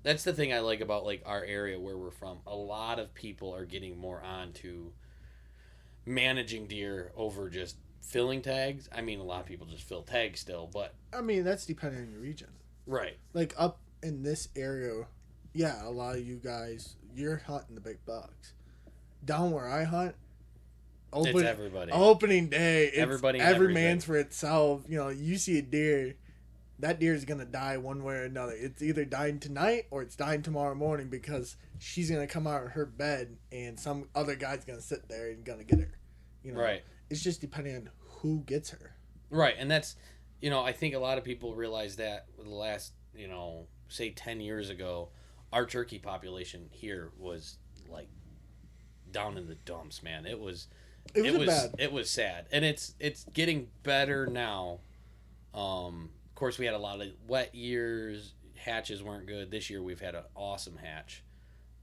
that's the thing I like about like our area where we're from. A lot of people are getting more on to managing deer over just filling tags. I mean, a lot of people just fill tags still, but I mean, that's depending on your region. right. Like up in this area, yeah, a lot of you guys, you're hunting the big bucks. Down where I hunt, It's everybody. opening day, it's Everybody and every everything. man's for itself. You know, you see a deer, that deer is gonna die one way or another. It's either dying tonight or it's dying tomorrow morning because she's gonna come out of her bed and some other guy's gonna sit there and gonna get her. You know, Right. It's just depending on who gets her. Right, and that's, I think a lot of people realize that the last, say 10 years ago, our turkey population here was like down in the dumps, man. It was bad. It was sad, and it's getting better now. Of course, we had a lot of wet years. Hatches weren't good. This year, we've had an awesome hatch.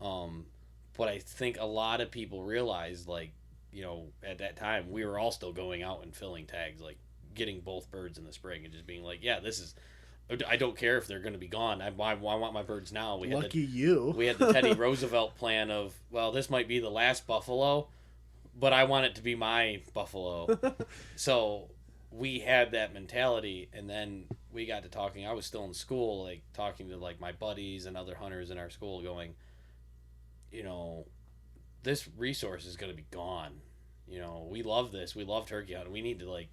But I think a lot of people realized, like, at that time, we were all still going out and filling tags, like getting both birds in the spring and just being like, yeah, this is. I don't care if they're going to be gone. I want my birds now. We had you. We had the Teddy Roosevelt plan of, well, this might be the last buffalo, but I want it to be my buffalo. So we had that mentality, and then we got to talking. I was still in school, like talking to like my buddies and other hunters in our school, going, this resource is going to be gone. We love this. We love turkey hunting. We need to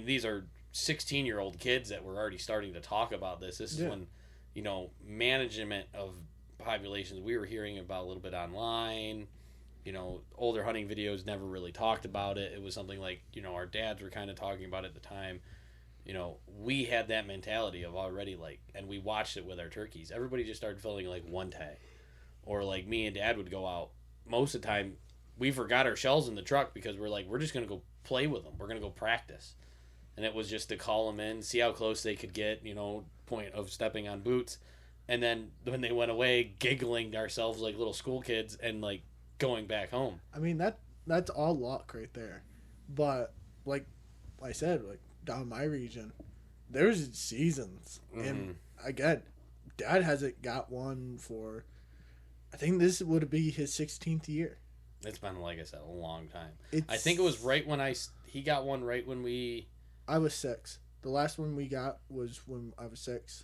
these are 16-year-old kids that were already starting to talk about this. This is when, management of populations, we were hearing about a little bit online. Older hunting videos never really talked about it. It was something like, our dads were kind of talking about it at the time. We had that mentality of already like, and we watched it with our turkeys. Everybody just started filling like one tag. Or like me and Dad would go out. Most of the time, we forgot our shells in the truck because we're like, we're just going to go play with them. We're going to go practice. And it was just to call them in, see how close they could get, point of stepping on boots. And then when they went away, giggling ourselves like little school kids and like going back home. I mean, that's all luck right there. But like I said, like down my region, there's seasons. Mm-hmm. And again, Dad hasn't got one for, I think this would be his 16th year. It's been, like I said, a long time. I think it was right when he got one right when I was 6. The last one we got was when I was 6.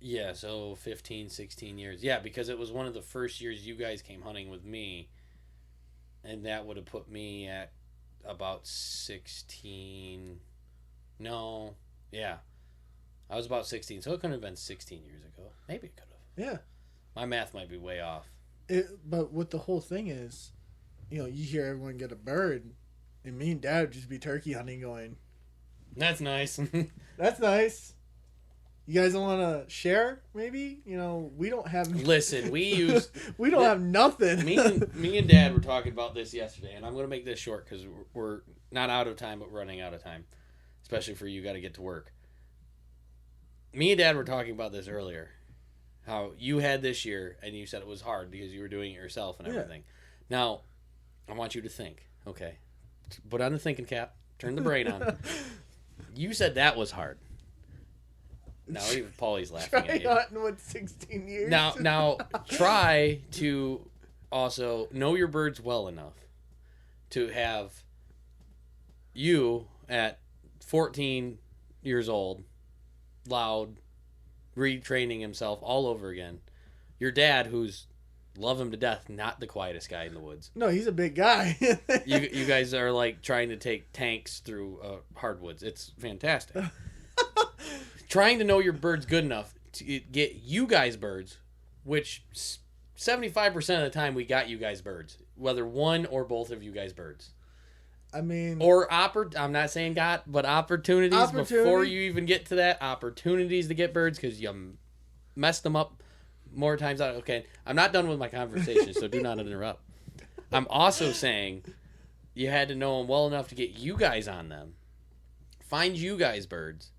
Yeah, so 15, 16 years. Yeah, because it was one of the first years you guys came hunting with me, and that would have put me at about 16. No, yeah. I was about 16, so it couldn't have been 16 years ago. Maybe it could have. Yeah. My math might be way off. But what the whole thing is, you hear everyone get a bird, and me and Dad would just be turkey hunting going, That's nice. that's nice. You guys don't want to share, maybe? We don't have... Listen, we don't have nothing. me and Dad were talking about this yesterday, and I'm going to make this short because we're not out of time, but running out of time, especially for you got to get to work. Me and Dad were talking about this earlier, how you had this year, and you said it was hard because you were doing it yourself and everything. Yeah. Now, I want you to think, okay? Put on the thinking cap, turn the brain on. You said that was hard. Now even Paulie's laughing at you. Hunting with 16 years. Now try to also know your birds well enough to have you at 14 years old, loud, retraining himself all over again. Your dad, who's love him to death, not the quietest guy in the woods. No, he's a big guy. you guys are like trying to take tanks through hardwoods. It's fantastic. Trying to know your birds good enough to get you guys birds, which 75% of the time we got you guys birds, whether one or both of you guys birds. I mean, or I'm not saying got, but opportunities before you even get to that, opportunities to get birds because you messed them up more times out. Okay, I'm not done with my conversation, so do not interrupt. I'm also saying you had to know them well enough to get you guys on them, find you guys birds,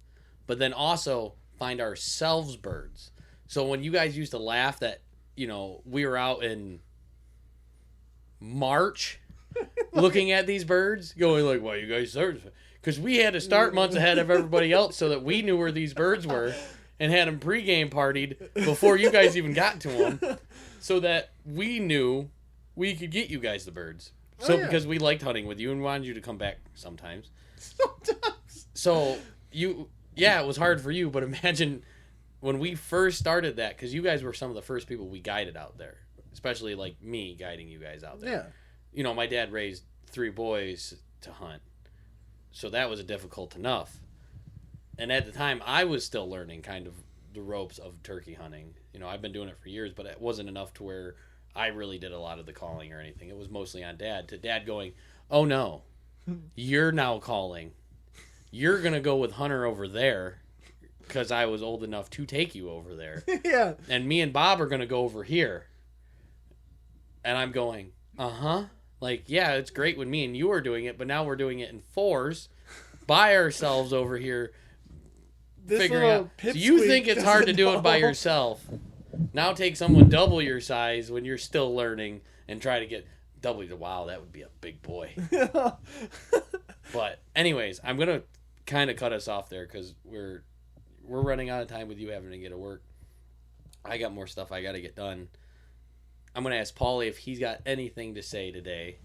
but then also find ourselves birds. So when you guys used to laugh that, we were out in March looking at these birds, going like, why you guys start? Because we had to start months ahead of everybody else so that we knew where these birds were. and had them pregame partied before you guys even got to them, so that we knew we could get you guys the birds. So because we liked hunting with you and wanted you to come back sometimes. So it was hard for you, but imagine when we first started that, because you guys were some of the first people we guided out there, especially like me guiding you guys out there. Yeah. You know, my dad raised 3 boys to hunt, so that was difficult enough. And at the time, I was still learning kind of the ropes of turkey hunting. You know, I've been doing it for years, but it wasn't enough to where I really did a lot of the calling or anything. It was mostly on Dad. To Dad going, oh no, you're now calling. You're going to go with Hunter over there because I was old enough to take you over there. Yeah. And me and Bob are going to go over here. And I'm going, uh-huh. Like, yeah, it's great when me and you are doing it, but now we're doing it in 4s by ourselves over here. Figuring out. So you think it's hard to do it by yourself. Now take someone double your size when you're still learning and try to get double. Wow, that would be a big boy. But anyways, I'm going to kind of cut us off there because we're running out of time with you having to get to work. I got more stuff I got to get done. I'm going to ask Paulie if he's got anything to say today.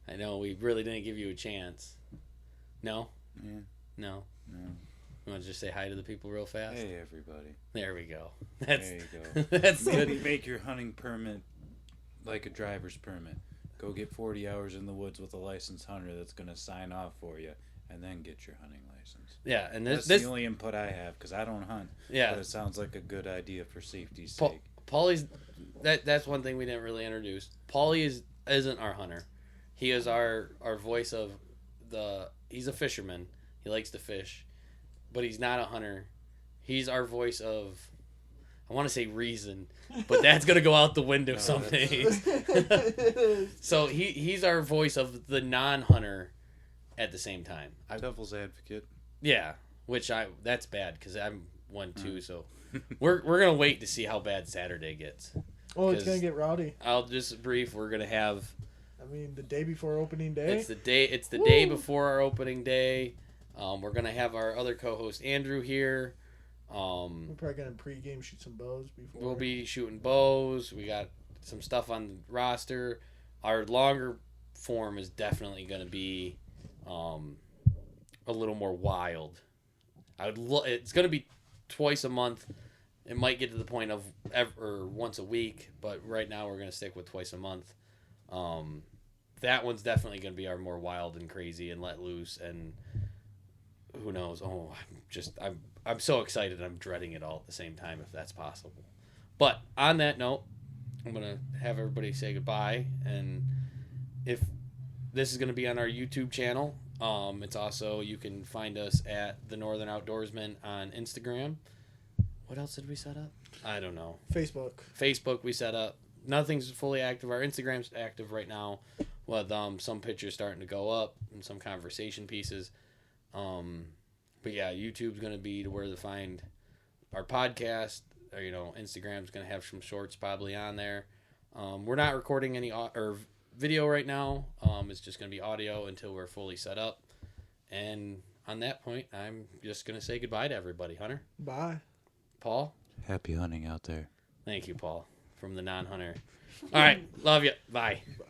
I know we really didn't give you a chance. No? Yeah. No? No. You want to just say hi to the people real fast? Hey, everybody. There we go. There you go. That's Maybe good. make your hunting permit like a driver's permit. Go get 40 hours in the woods with a licensed hunter that's going to sign off for you, and then get your hunting license. Yeah, and that's the only input I have because I don't hunt. Yeah, but it sounds like a good idea for safety's sake. Paulie's that's one thing we didn't really introduce. Paulie isn't our hunter. He is our voice of he's a fisherman. He likes to fish, but he's not a hunter. He's our voice of, I want to say reason, but that's gonna go out the window someday. So he's our voice of the non-hunter at the same time. Devil's advocate. Yeah, that's bad because I'm one too. So we're gonna wait to see how bad Saturday gets. Oh, it's gonna get rowdy. I'll just brief. We're gonna have. I mean, the day before opening day. It's the day before our opening day. We're gonna have our other co-host Andrew here. We're probably gonna pregame shoot some bows before. We'll be shooting bows. We got some stuff on the roster. Our longer form is definitely gonna be a little more wild. It's gonna be twice a month. It might get to the point of once a week, but right now we're gonna stick with twice a month. That one's definitely gonna be our more wild and crazy and let loose, and who knows? Oh, I'm so excited. I'm dreading it all at the same time, if that's possible. But on that note, I'm gonna have everybody say goodbye, and if this is gonna be on our YouTube channel, it's also, you can find us at The Northern Outdoorsman on Instagram. What else did we set up? I don't know. Facebook we set up. Nothing's fully active. Our Instagram's active right now with some pictures starting to go up and some conversation pieces. But yeah, YouTube's going to be where to find our podcast. Or, Instagram's going to have some shorts probably on there. We're not recording any video right now. It's just going to be audio until we're fully set up. And on that point, I'm just going to say goodbye to everybody. Hunter? Bye. Paul? Happy hunting out there. Thank you, Paul, from the non-hunter. All right. Love you. Bye. Bye.